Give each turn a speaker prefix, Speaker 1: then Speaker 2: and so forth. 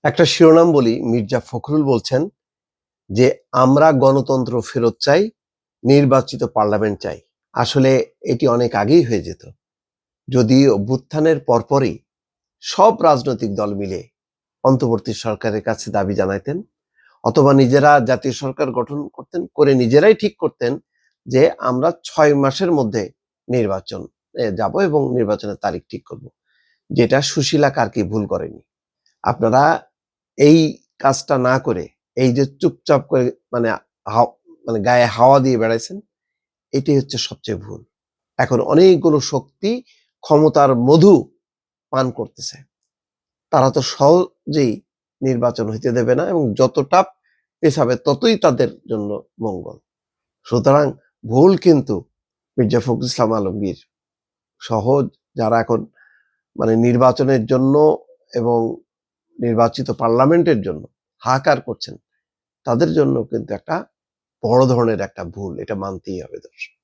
Speaker 1: একটা শিরোনাম বলি, মির্জা ফখরুল বলছেন যে আমরা গণতন্ত্র ফেরত চাই, নির্বাচিত পার্লামেন্ট চাই। আসলে এটি অনেক আগেই হয়ে যেত যদি অভ্যুত্থানের পরপরই সব রাজনৈতিক দল মিলে অন্তর্বর্তী সরকারের কাছে দাবি জানাইতেন, অথবা নিজেরা জাতীয় সরকার গঠন করতেন, করে নিজেরাই ঠিক করতেন যে আমরা 6 মাসের মধ্যে নির্বাচন যাব এবং নির্বাচনের তারিখ ঠিক করব। যেটা সুশীলা কার্কি ভুল করেনি। আপনারা এই কাজটা না করে এই যে চুপচাপ করে মানে মানে গায়ে হাওয়া দিয়ে বেড়াইছেন, এটাই হচ্ছে সবচেয়ে ভুল। এখন অনেকগুলো শক্তি ক্ষমতার মধু পান করতেছে, তারা তো সহজেই নির্বাচন হইতে দেবে না এবং যতটা পেছাবে ততই তাদের জন্য মঙ্গল। সুতরাং ভুল কিন্তু মির্জা ফখরুল ইসলাম আলমগীর সহ যারা এখন নির্বাচনের জন্য এবং নির্বাচিত পার্লামেন্টের জন্য হাহাকার করছেন, তাদের জন্য কিন্তু একটা বড় ধরনের একটা ভুল, এটা মানতেই হবে দর্শক।